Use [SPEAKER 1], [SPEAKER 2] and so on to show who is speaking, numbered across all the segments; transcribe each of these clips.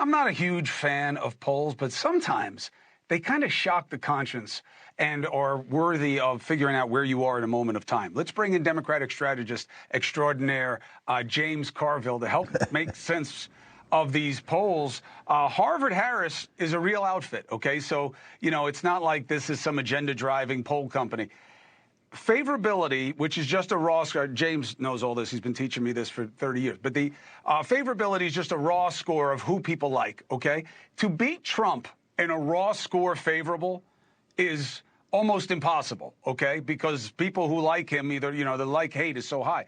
[SPEAKER 1] I'm not a huge fan of polls, but sometimes they kind of shock the conscience and are worthy of figuring out where you are in a moment of time. Let's bring in Democratic strategist extraordinaire James Carville to help make sense of these polls. Harvard-Harris is a real outfit, okay? So, it's not like this is some agenda-driving poll company. Favorability, which is just a raw score, James knows all this, he's been teaching me this for 30 years, but the favorability is just a raw score of who people like, okay? To beat Trump in a raw score favorable is almost impossible, okay? Because people who like him, either, the like-hate is so high.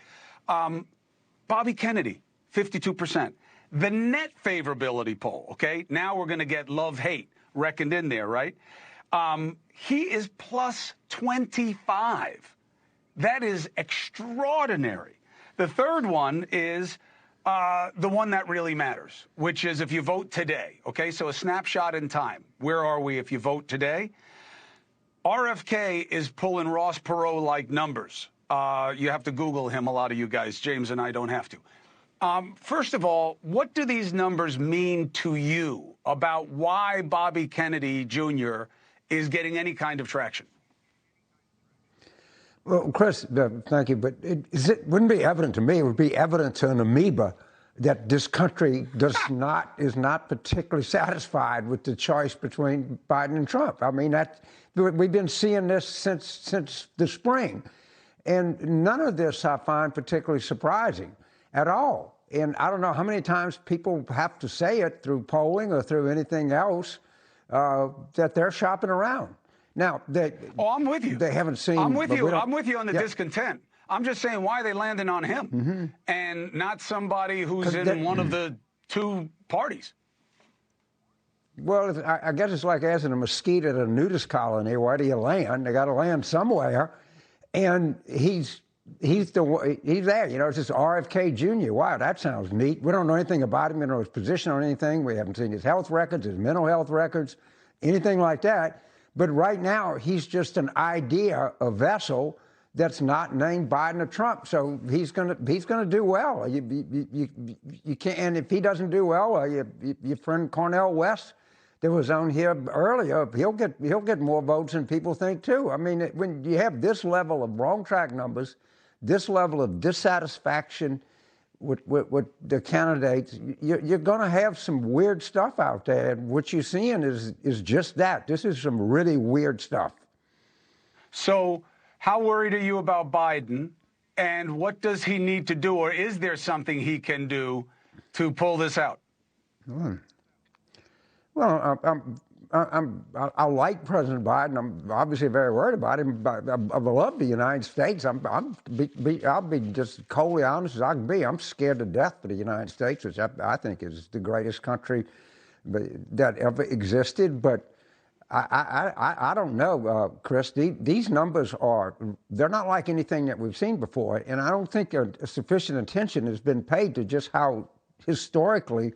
[SPEAKER 1] Bobby Kennedy, 52%. The net favorability poll, okay? Now we're going to get love-hate reckoned in there, right? He is plus 25. That is extraordinary. The third one is the one that really matters, which is if you vote today, okay? So a snapshot in time. Where are we if you vote today? RFK is pulling Ross Perot-like numbers. You have to Google him, a lot of you guys. James and I don't have to. First of all, what do these numbers mean to you about why Bobby Kennedy Jr. is getting any kind of traction?
[SPEAKER 2] Well, Chris, thank you, but it wouldn't be evident to me. It would be evident to an amoeba that this country is not particularly satisfied with the choice between Biden and Trump. I mean, we've been seeing this since the spring, and none of this I find particularly surprising at all. And I don't know how many times people have to say it through polling or through anything else that they're shopping around. Now,
[SPEAKER 1] I'm with you.
[SPEAKER 2] They haven't seen.
[SPEAKER 1] I'm with you. I'm with you on the discontent. I'm just saying, why are they landing on him and not somebody who's in one of the two parties?
[SPEAKER 2] Well, I guess it's like asking a mosquito at a nudist colony, where do you land? They got to land somewhere, and he's there. It's just RFK Jr. Wow, that sounds neat. We don't know anything about him. We don't know his position on anything. We haven't seen his health records, his mental health records, anything like that. But right now, he's just an idea, a vessel that's not named Biden or Trump. So he's gonna do well. You can't. And if he doesn't do well, your friend Cornel West, that was on here earlier, he'll get more votes than people think too. I mean, when you have this level of wrong track numbers, this level of dissatisfaction with the candidates, you're going to have some weird stuff out there. And what you're seeing is just that. This is some really weird stuff.
[SPEAKER 1] So how worried are you about Biden, and what does he need to do, or is there something he can do to pull this out?
[SPEAKER 2] Well, I like President Biden. I'm obviously very worried about him. I love the United States. I'll be just coldly honest as I can be. I'm scared to death for the United States, which I think is the greatest country that ever existed. But I don't know, Chris. These numbers they're not like anything that we've seen before. And I don't think a sufficient attention has been paid to just how historically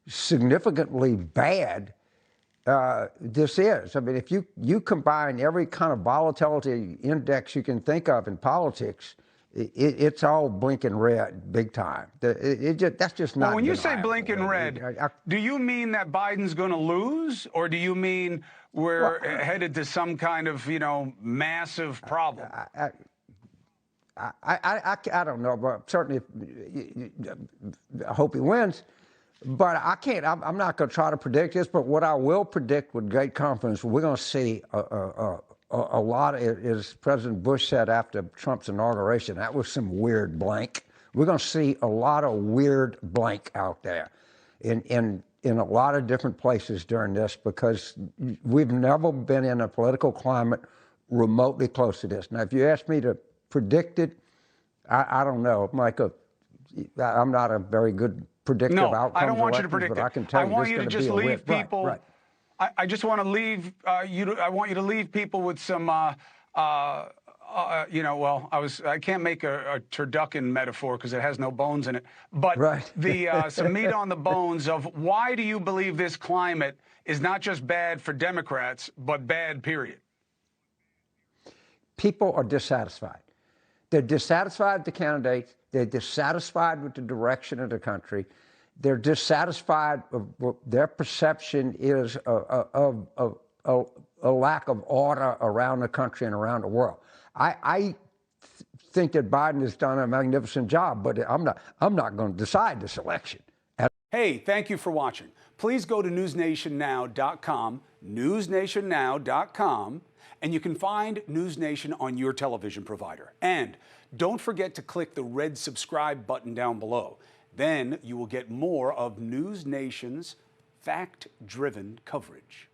[SPEAKER 2] significantly bad this is. I mean, if you combine every kind of volatility index you can think of in politics, it's all blinking red big time. That's just not.
[SPEAKER 1] Well, when you say blinking red, do you mean that Biden's going to lose, or do you mean we're headed to some kind of, massive problem?
[SPEAKER 2] I don't know, but certainly I hope he wins. But I can't. I'm not going to try to predict this. But what I will predict with great confidence, we're going to see a lot of, as President Bush said after Trump's inauguration, that was some weird blank. We're going to see a lot of weird blank out there, in a lot of different places during this, because we've never been in a political climate remotely close to this. Now, if you ask me to predict it, I don't know. I'm not a very good predictive outcomes.
[SPEAKER 1] I don't want you to predict it.
[SPEAKER 2] I can tell
[SPEAKER 1] I want you to just leave people.
[SPEAKER 2] Right.
[SPEAKER 1] I just want to leave you. I want you to leave people with some. Well, I can't make a turducken metaphor because it has no bones in it. But some meat on the bones of why do you believe this climate is not just bad for Democrats, but bad, period?
[SPEAKER 2] People are dissatisfied. They're dissatisfied with the candidates. They're dissatisfied with the direction of the country. they're dissatisfied of what their perception is of a lack of order around the country and around the world. I think that Biden has done a magnificent job, but I'm not going to decide this election.
[SPEAKER 1] Hey, thank you for watching. Please go to newsnationnow.com, newsnationnow.com, and you can find NewsNation on your television provider. And don't forget to click the red subscribe button down below. Then you will get more of NewsNation's fact-driven coverage.